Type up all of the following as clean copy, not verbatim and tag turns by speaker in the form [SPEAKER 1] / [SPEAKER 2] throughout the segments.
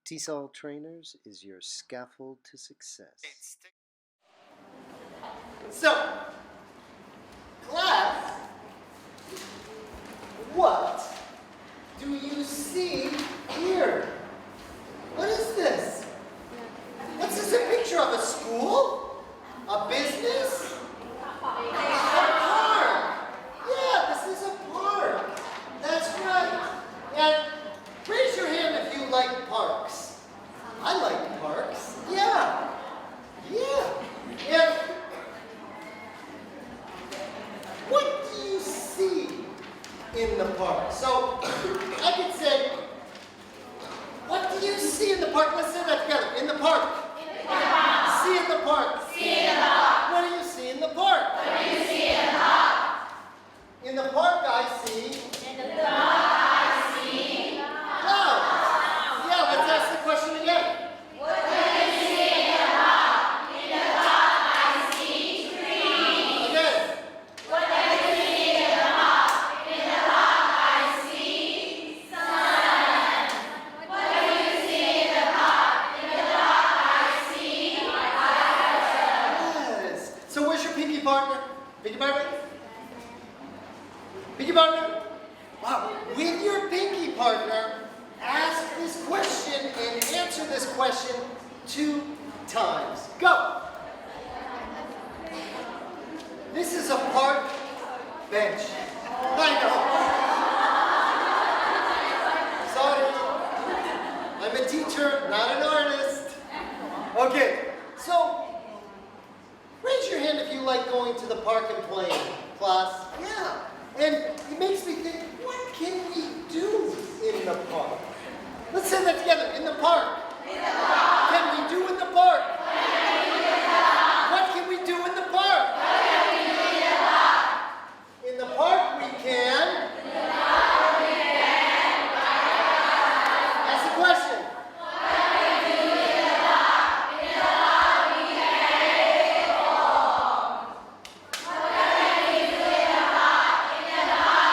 [SPEAKER 1] TESOL Trainers is your scaffold to success.
[SPEAKER 2] So, class, what do you see here? What is this? What's this a picture of? A school? A business? A park? Yeah, this is a park. That's right. And raise your hand if you like parks. I like parks. Yeah. Yeah. And what do you see in the park? So I could say, what do you see in the park? Let's say that together. In the park. See in the park.
[SPEAKER 3] See in the park.
[SPEAKER 2] What do you see in the park?
[SPEAKER 3] What do you see in the park?
[SPEAKER 2] In the park I see
[SPEAKER 3] In the park I see
[SPEAKER 2] clouds. Yeah, let's ask the question again.
[SPEAKER 3] What do you see in the park? In the park I see trees.
[SPEAKER 2] Again.
[SPEAKER 3] What do you see in the park? In the park I see sun. What do you see in the park? In the park I see
[SPEAKER 2] Yes. So where's your pinky partner? Pinky partner? Pinky partner? Wow. With your pinky partner, ask this question and answer this question 2 times. Go. This is a park bench. I know. Sorry. I'm a teacher, not an artist. Okay. So, raise your hand if you like going to the park and playing, class. Yeah. And it makes me think, what can we do in the park? Let's say that together. In the park.
[SPEAKER 3] in the park.
[SPEAKER 2] Can we do in the park?
[SPEAKER 3] What can we do in the park?
[SPEAKER 2] What can we do in the park?
[SPEAKER 3] What can we do in the park?
[SPEAKER 2] In the park we can.
[SPEAKER 3] In the park we can.
[SPEAKER 2] That's the question.
[SPEAKER 3] What can we do in the park? In the park we can baseball. What can we do in the park? In the park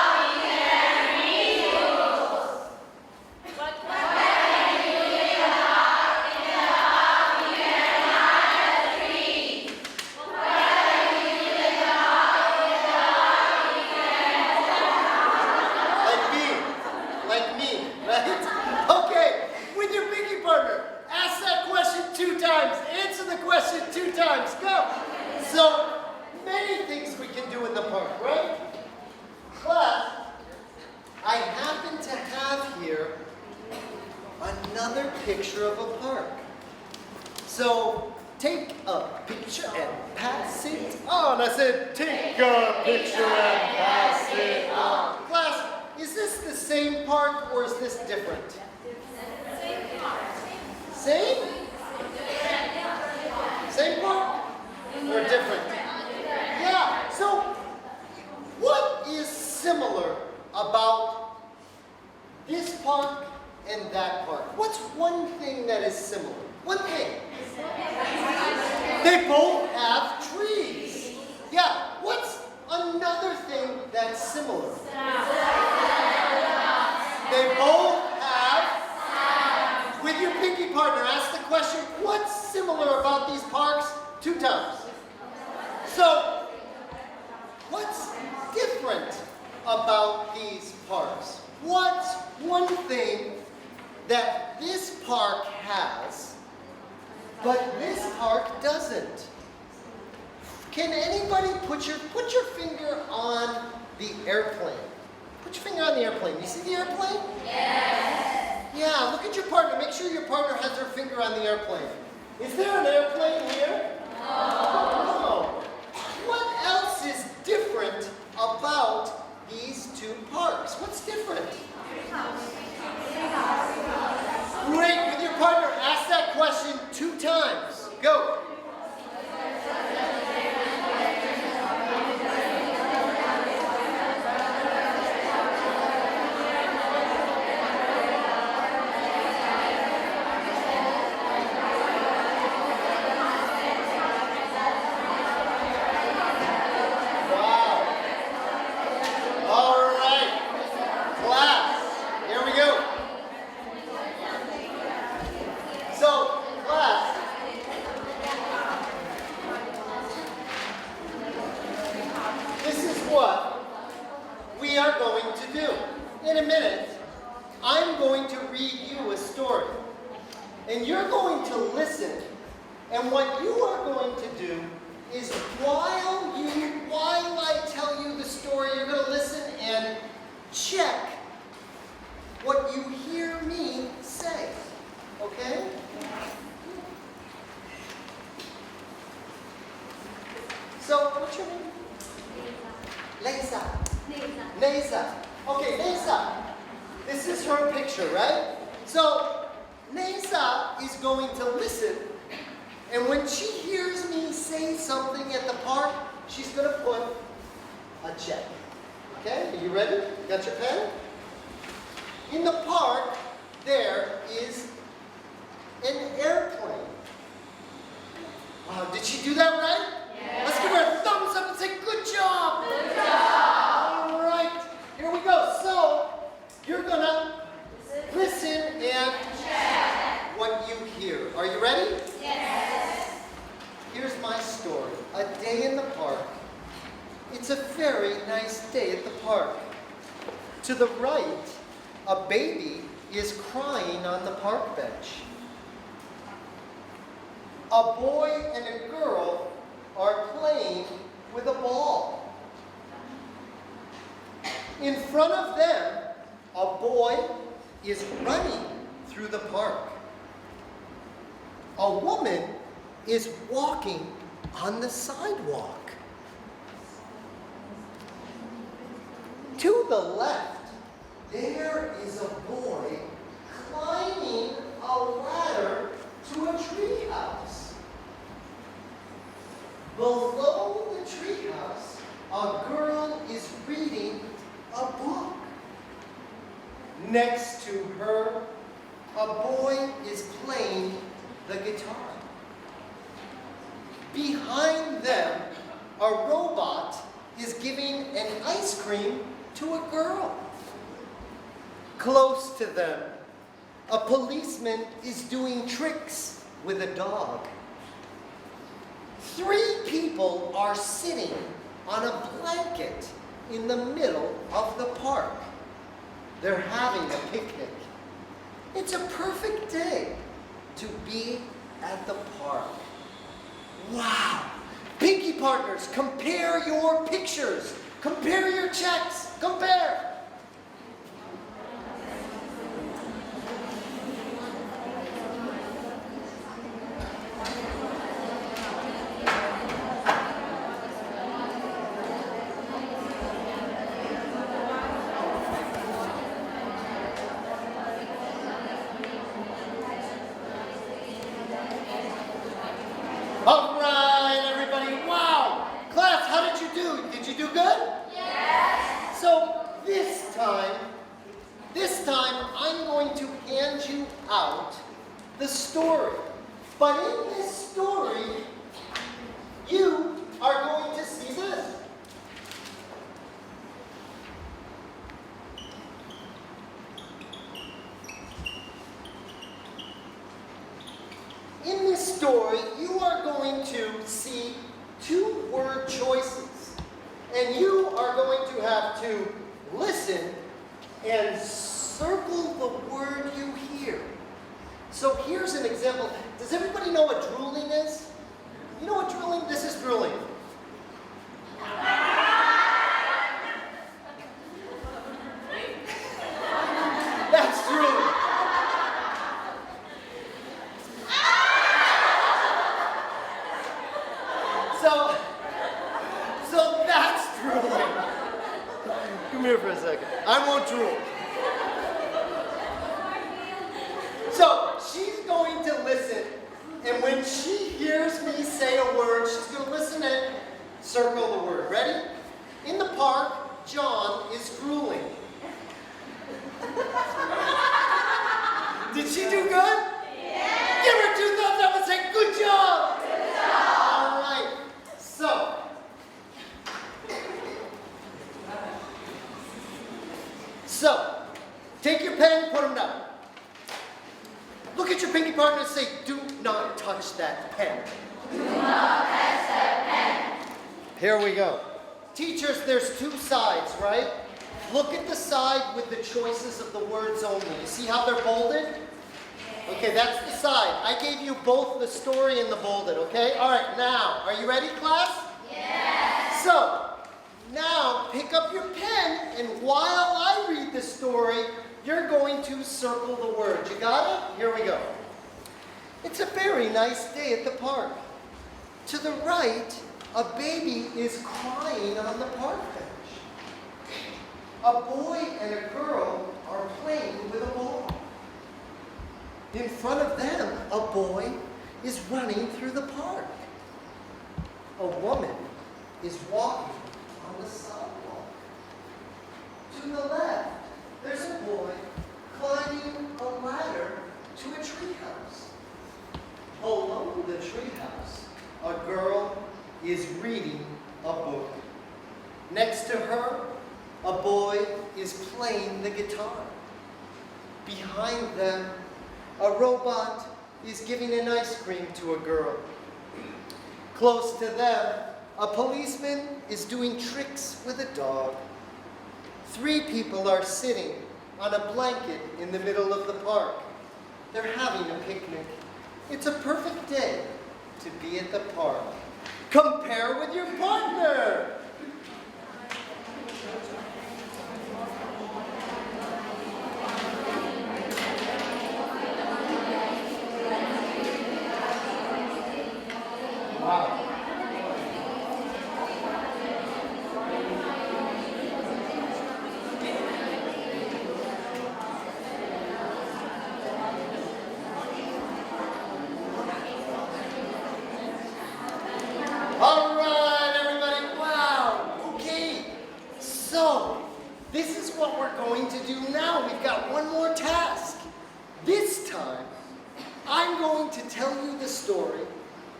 [SPEAKER 3] we can needles. What can we do in the park? In the park we can plant trees. What can we do in the park? In the park we can
[SPEAKER 2] Like me, right? Okay, with your pinky partner, ask that question 2 times. Answer the question 2 times. Go. So, many things we can do in the park, right? Class, I happen to have here another picture of a park. So, take a picture and pass it on. I said, take a picture and pass it on. Class, is this the same park or is this different? Same? Same park? Or different? Yeah, so what is similar about this park and that park? What's one thing that is similar? One thing. They both have trees. Yeah, what's another thing that's similar? They both have, with your pinky partner, ask the question, what's similar about these parks? 2 times. So, what's different about these parks? What's one thing that this park has, but this park doesn't? Can anybody put your finger on the airplane? Put your finger on the airplane. You see the airplane?
[SPEAKER 3] Yes.
[SPEAKER 2] Yeah, look at your partner. Make sure your partner has their finger on the airplane. Is there an airplane here? No. What else is different about these 2 parks? What's different? Great. With your partner, ask that question 2 times. Go. story. And you're going to listen. And what you are going to do is while I tell you the story, you're going to listen and check what you hear me say. Okay? So, what's your name? Lisa. Nesa. Okay, Nesa. This is her picture, right? So, Nesa is going to listen, and when she hears me say something at the park, she's going to put a check. Okay, are you ready? Got your pen? In the park, there is an airplane. Wow, did she do that right? Yes. Let's give her a thumbs up and say, good job! Good job! All right, here we go. So, you're going to listen and check what you hear. Are you ready? Yes. Here's my story. A day in the park. It's a very nice day at the park. To the right, a baby is crying on the park bench. A boy and a girl are playing with a ball. In front of them, a boy is running through the park. A woman is walking on the sidewalk. To the left, there is a boy climbing a ladder to a treehouse. Below the treehouse, a girl is reading a book. Next to her, a boy is playing the guitar. Behind them, a robot is giving an ice cream to a girl. Close to them, a policeman is doing tricks with a dog. 3 people are sitting on a blanket in the middle of the park. They're having a picnic. It's a perfect day to be at the park. Wow! Pinky partners, compare your pictures. Compare your checks. Compare. All right, everybody. Wow. Class, how did you do? Did you do good? Yes. So this time I'm going to hand you out the story. But in this story, you are going to see this. In this story, you are going to see 2 word choices. And you are going to have to listen and circle the word you hear. So here's an example. Does everybody know what drooling is? You know what drooling? This is drooling. That's drooling. So that's drooling. Come here for a second. I won't drool. So she's going to listen, and when she hears me say a word, she's going to listen and circle the word. Ready? In the park, John is drooling. Did she do good? Yeah. Give her 2 thumbs up and say, good job. Good job. All right. So, take your pen, put them down. Look at your pinky partner and say, do not touch that pen. Do not touch that pen. Here we go. Teachers, there's 2 sides, right? Look at the side with the choices of the words only. You see how they're bolded? Okay, that's the side. I gave you both the story and the bolded, okay? All right, now, are you ready, class? Yes. So, now pick up your pen, and while I read the story, you're going to circle the word. You got it? Here we go. It's a very nice day at the park. To the right, a baby is crying on the park bench. A boy and a girl are playing with a ball. In front of them, a boy is running through the park. A woman is walking on the sidewalk. To the left, there's a boy climbing a ladder to a treehouse. Below the treehouse, a girl is reading a book. Next to her, a boy is playing the guitar. Behind them, a robot is giving an ice cream to a girl. Close to them, a policeman is doing tricks with a dog. 3 people are sitting on a blanket in the middle of the park. They're having a picnic. It's a perfect day to be at the park. Compare with your partner. Wow. All right, everybody. Wow. Okay. So, this is what we're going to do now. We've got one more task. This time, I'm going to tell you the story,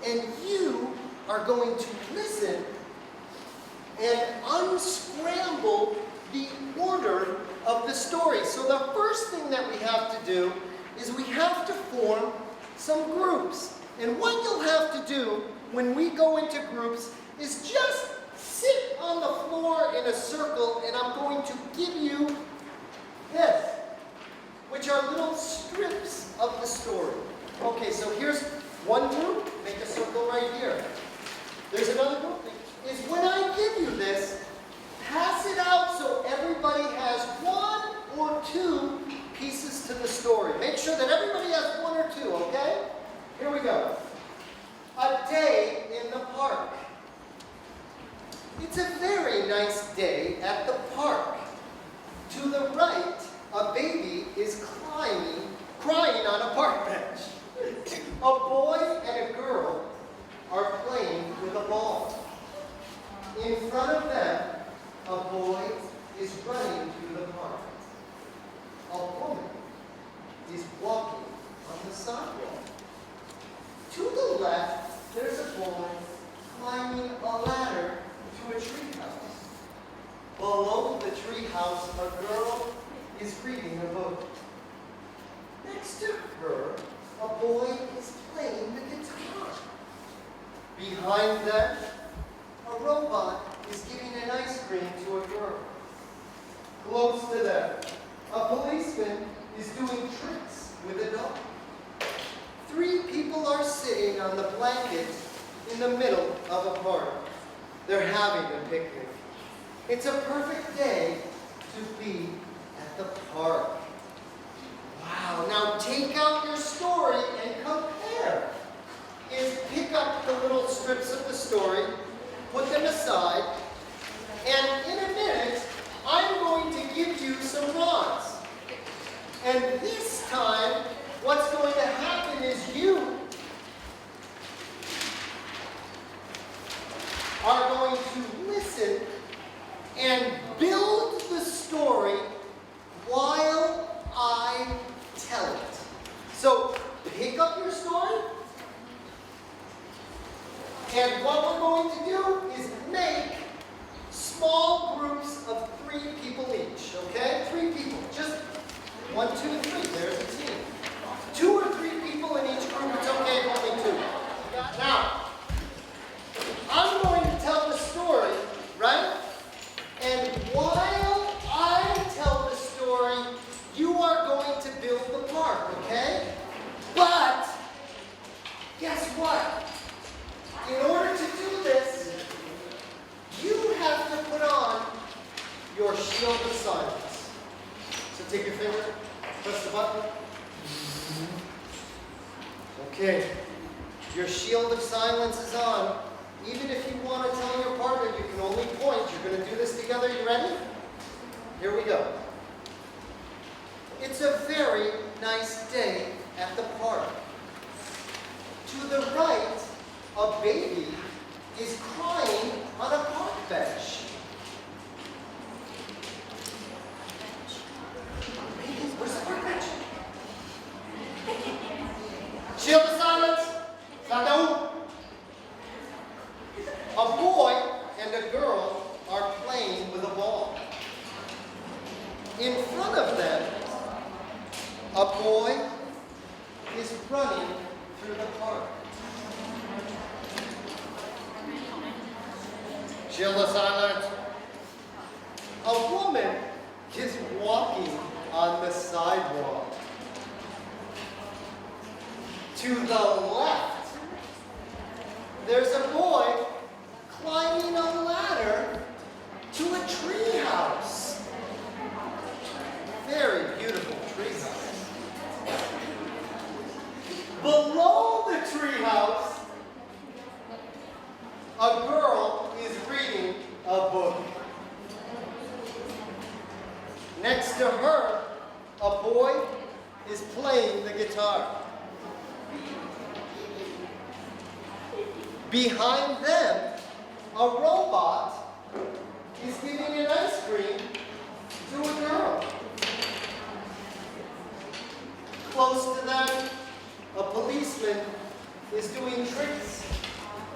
[SPEAKER 2] and you are going to listen and unscramble the order of the story. So the first thing that we have to do is we have to form some groups. And what you'll have to do when we go into groups is just sit on the floor in a circle, and I'm going to give you this, which are little strips of the story. Okay, so here's one group, make a circle right here. There's another group, is when I give you this, pass it out so everybody has 1 or 2 pieces to the story. Make sure that everybody has 1 or 2, okay? Here we go. A day in the park. It's a very nice day at the park. To the right, a baby is crying on a park bench. A boy and a girl are playing with a ball. In front of them, a boy is running through the park. A woman is walking on the sidewalk. To the left, there's a boy climbing a ladder to a treehouse. Below the treehouse, a girl is reading a book. Next to her, a boy is playing the guitar. Behind them, a robot is giving an ice cream to a girl. Close to them, a policeman is doing tricks with a dog. 3 people are sitting on the blanket in the middle of a park. They're having a picnic. It's a perfect day to be at the park. Wow, now take out your story and compare. Pick up the little strips of the story, put them aside, and in a minute, I'm going to give you some rods. And this time, what's going to happen is you are going to listen and build the story while I tell it. So pick up your story, and what we're going to do is make small groups of 3 people each, okay? 3 people, just 1, 2, 3, there's a team. 2 or 3 people in each group, it's okay if only 2. Now, I'm going to tell the story, right? And while I tell the story, you are going to build the park, okay? But what? In order to do this, you have to put on your shield of silence. So take your finger, press the button. Okay, your shield of silence is on. Even if you want to tell your partner, you can only point. You're going to do this together. You ready? Here we go. It's a very nice day at the park. To the right, a baby is crying on a park bench. Where's the park bench? Shield of silence. Santa. A boy and a girl are playing with a ball. In front of them, a boy is running through the park. Shield of silence. A woman is walking on the sidewalk. To the left, there's a boy climbing a ladder to a tree house. Very beautiful tree house. Below the tree house, a girl is reading a book. Next to her, a boy is playing the guitar. Behind them, a robot is giving an ice cream to a girl. Close to them, a policeman is doing tricks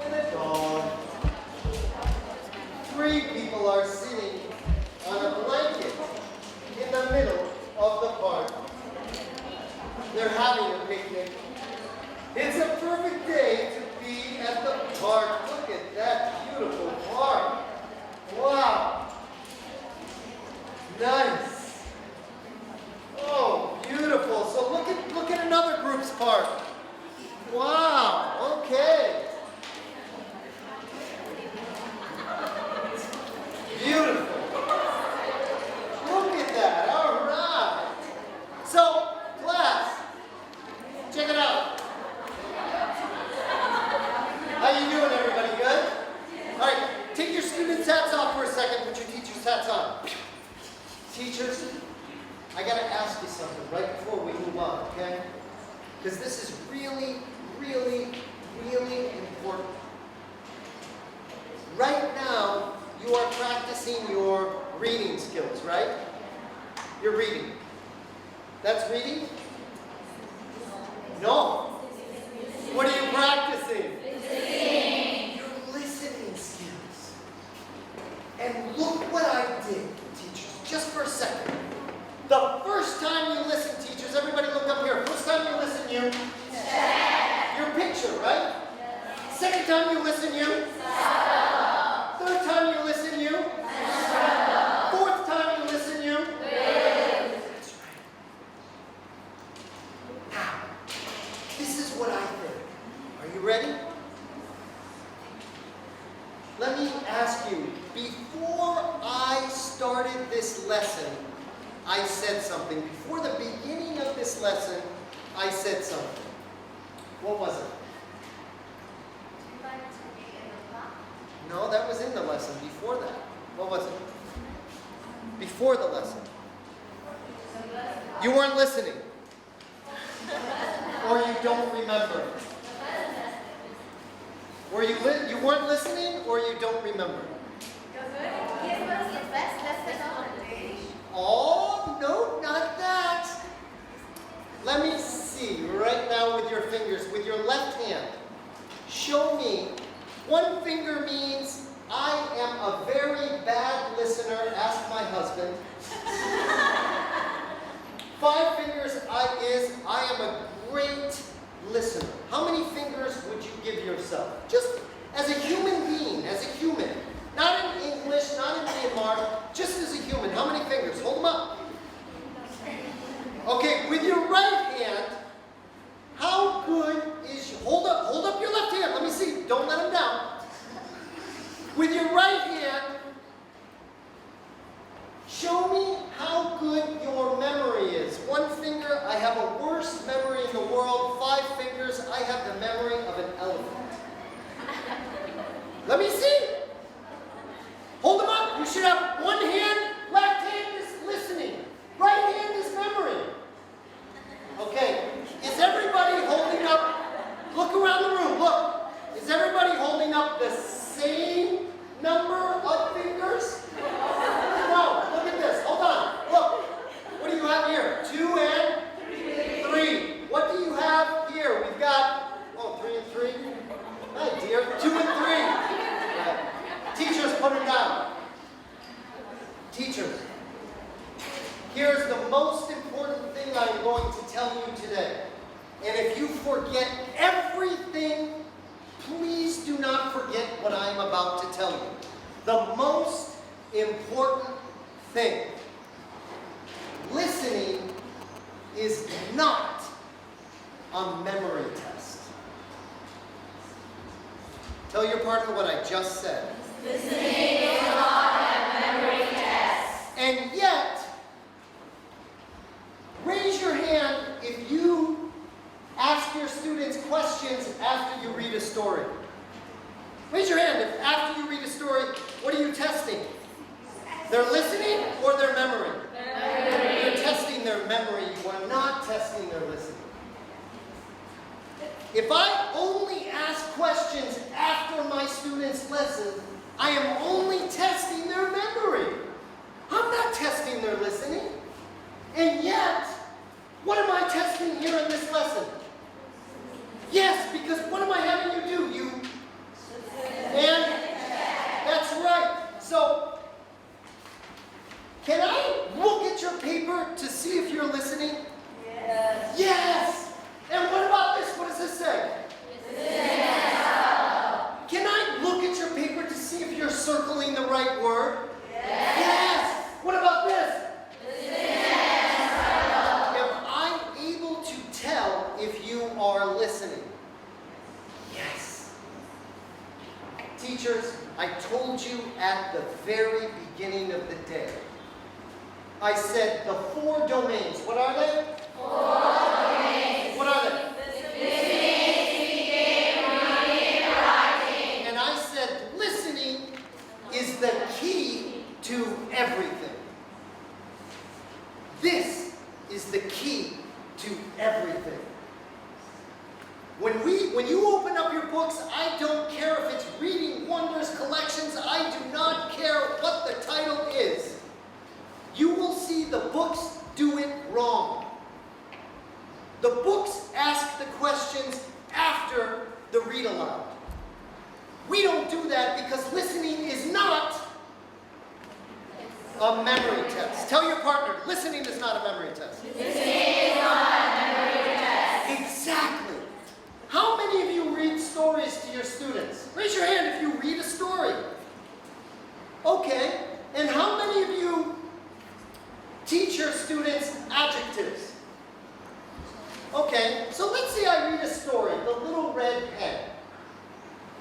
[SPEAKER 2] with a dog. 3 people are sitting on a blanket in the middle of the park. They're having a picnic. It's a perfect day to be at the park. Look at that beautiful park. Wow. Nice. Oh, beautiful. So look at another group's park. Wow. Okay. Beautiful. Look at that. All right. So, class, check it out. How you doing, everybody? Good? All right. Take your students' hats off for a second. Put your teachers' hats on. Teachers, I got to ask you something right before we move on, okay? Because this is really, really, really important. Right now, you are practicing your reading skills, right? You're reading. That's reading? No. What are you practicing? Listening. Your listening skills. And look what I did, teachers, just for a second. The first time you listen, teachers, everybody look up here. First time you listen, you? Your picture, right? Second time you listen, you? Third time you listen, you? Fourth time you listen, you? That's right. Now, this is what I think. Are you ready? Let me ask you, before I started this lesson, I said something. Before the beginning of this lesson, I said something. What was it? No, that was in the lesson. Before that. What was it? Before the lesson. You weren't listening. Or you don't remember. Or you weren't listening, or you don't remember. Oh, no, not that. Let me see right now with your fingers, with your left hand. Show me. One finger means I am a very bad listener, ask my husband. 5 fingers is I am a great listener. How many fingers would you give yourself? Just as a human being, as a human. Not in English, not in Myanmar, just as a human. How many fingers? Hold them up. Okay, with your right hand, how good is hold up your left Let me see. Hold them up. You should have one hand. Left hand is listening. Right hand is memory. Okay. Is everybody holding up? Look around the room. Look. Is everybody holding up the same number of fingers? No. Look at this. Hold on. Look. What do you have here? 2 and 3. What do you have here? We've got, 3 and 3. Hi, dear. 2 and 3. Yeah. Teachers, put them down. Teachers, here's the most important thing I'm going to tell you today. And if you forget everything, please do not forget what I'm about to tell you. The most important thing. Listening is not a memory test. Tell your partner what I just said.
[SPEAKER 3] Listening is not a memory test.
[SPEAKER 2] And yet, raise your hand if you ask your students questions after you read a story. Raise your hand if after you read a story, what are you testing? Their listening or their memory?
[SPEAKER 3] Memory.
[SPEAKER 2] You're testing their memory. You are not testing their listening. If I only ask questions after my students listen, I am only testing their memory. I'm not testing their listening. And yet, what am I testing here in this lesson? Yes, because what am I having you do? And that's right. So, can I look at your paper to see if you're listening?
[SPEAKER 3] Yes.
[SPEAKER 2] Yes. And what about this? What does this say? Can I look at your paper to see if you're circling the right word? Yes. What about this? Am I able to tell if you are listening? Yes. Teachers, I told you at the very beginning of the day. I said the 4 domains. What are they? 4 domains. What are they? And I said listening is the key to everything. This is the key to everything. When you open up your books, I don't care if it's Reading Wonders Collections. I do not care what the title is. You will see the books do it wrong. The books ask the questions after the read aloud. We don't do that because listening is not a memory test. Tell your partner, listening is not a memory test.
[SPEAKER 3] Listening is not a memory test.
[SPEAKER 2] Exactly. How many of you read stories to your students? Raise your hand if you read a story. Okay. And how many of you teach your students adjectives? Okay, so let's say I read a story, The Little Red Hen.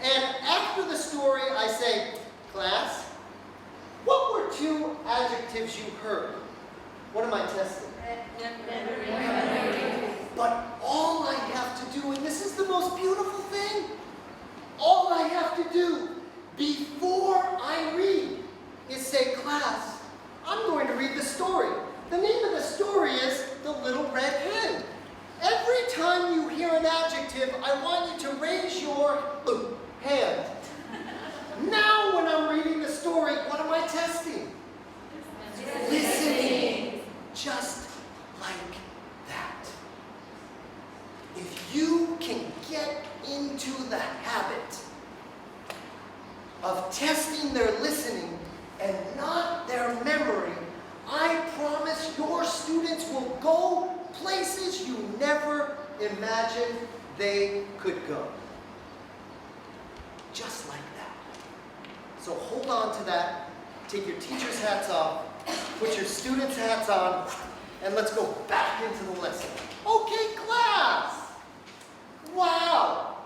[SPEAKER 2] And after the story, I say, class, what were 2 adjectives you heard? What am I testing?
[SPEAKER 3] Memory.
[SPEAKER 2] But all I have to do, and this is the most beautiful thing, all I have to do before I read is say, class, I'm going to read the story. The name of the story is The Little Red Hen. Every time you hear an adjective, I want you to raise your hand. Now when I'm reading the story, what am I testing? Listening. Just like that. If you can get into the habit of testing their listening and not their memory, I promise your students will go places you never imagined they could go. Just like that. So hold on to that. Take your teacher's hats off. Put your students' hats on. And let's go back into the lesson. Okay, class. Wow.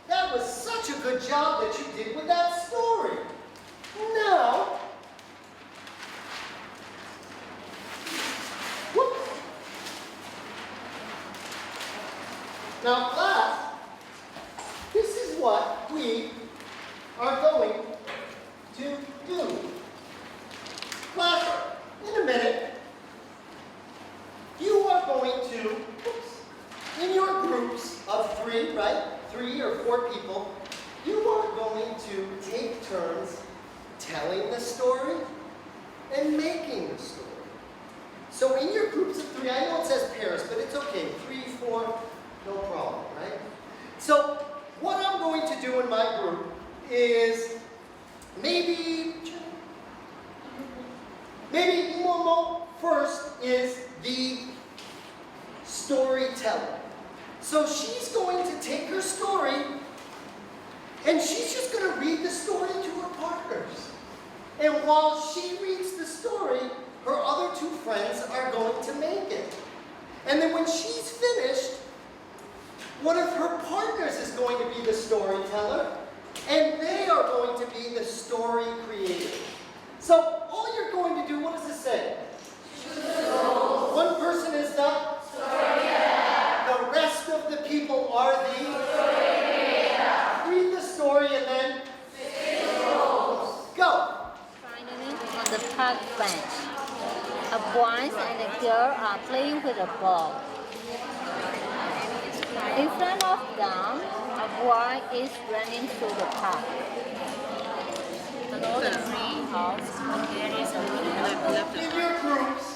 [SPEAKER 2] That was such a good job that you did with that story. Now, whoops. Now, class, this is what we are going to do. Class, in a minute, you are going to, in your groups of 3, right? 3 or 4 people, you are going to take turns telling the story and making the story. So in your groups of 3, I know it says pairs, but it's okay. 3, 4, no problem, right? So what I'm going to do in my group is maybe Momo first is the storyteller. So she's going to take her story and she's just going to read the story to her partners. And while she reads the story, her other 2 friends are going to make it. And then when she's finished, one of her partners is going to be the storyteller, and they are going to be the story creator. So all you're going to do, what does it say? One person is the storyteller. The rest of the people are the story creator. Read the story and then go.
[SPEAKER 4] Finally, on the park bench, a boy and a girl are playing with a ball. In front of them, a boy is running through the park. Below the tree house, there is a window.
[SPEAKER 2] In your groups,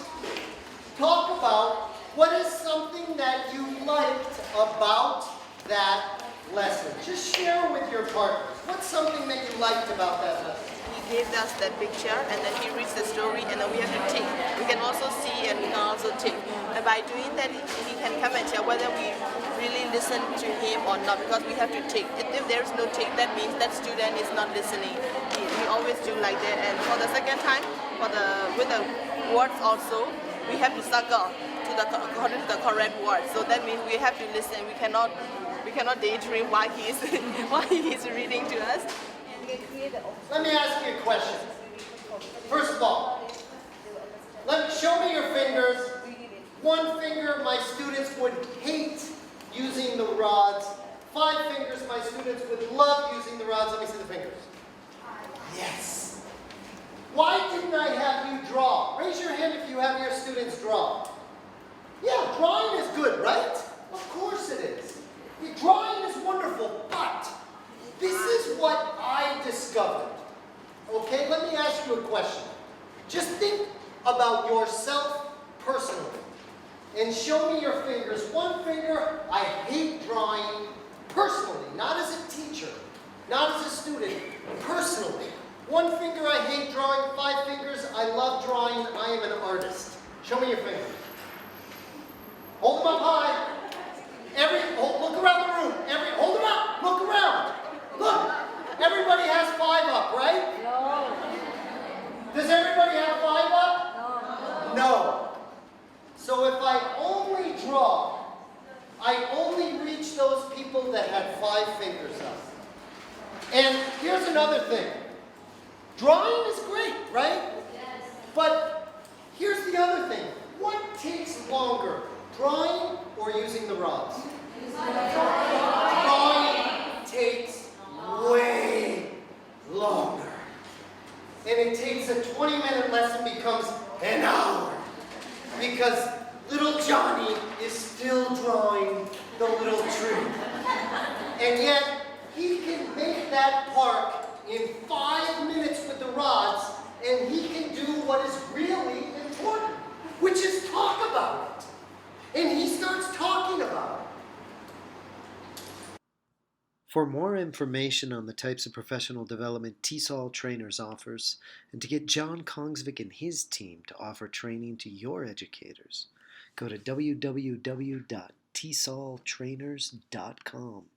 [SPEAKER 2] talk about what is something that you liked about that lesson. Just share with your partners. What's something that you liked about that lesson?
[SPEAKER 5] He gave us that picture and then he reads the story and then we have to take. We can also see and we can also take. And by doing that, he can come and tell whether we really listen to him or not because we have to take. If there is no take, that means that student is not listening. We always do like that. And for the second time, with the words also, we have to circle according to the correct words. So that means we have to listen. We cannot daydream while he is reading to us.
[SPEAKER 2] Let me ask you a question. First of all, show me your fingers. One finger, my students would hate using the rods. 5 fingers, my students would love using the rods. Let me see the fingers. Yes. Why didn't I have you draw? Raise your hand if you have your students draw. Yeah, drawing is good, right? Of course it is. Drawing is wonderful, but this is what I discovered. Okay, let me ask you a question. Just think about yourself personally and show me your fingers. One finger, I hate drawing personally, not as a teacher, not as a student, personally. One finger, I hate drawing. 5 fingers, I love drawing. I am an artist. Show me your fingers. Hold them up high. Look around the room. Hold them up. Look around. Look. Everybody has 5 up, right?
[SPEAKER 4] No.
[SPEAKER 2] Does everybody have 5 up? No. So if I only draw, I only reach those people that had 5 fingers up. And here's another thing. Drawing is great, right? Yes. But here's the other thing. What takes longer, drawing or using the rods? Drawing takes way longer. And it takes a 20-minute lesson becomes an hour. Because little Johnny is still drawing the little tree. And yet, he can make that park in 5 minutes with the rods, and he can do what is really important, which is talk about it. And he starts talking about it.
[SPEAKER 1] For more information on the types of professional development TESOL Trainers offers, and to get John Kongsvik and his team to offer training to your educators, go to www.tesoltrainers.com.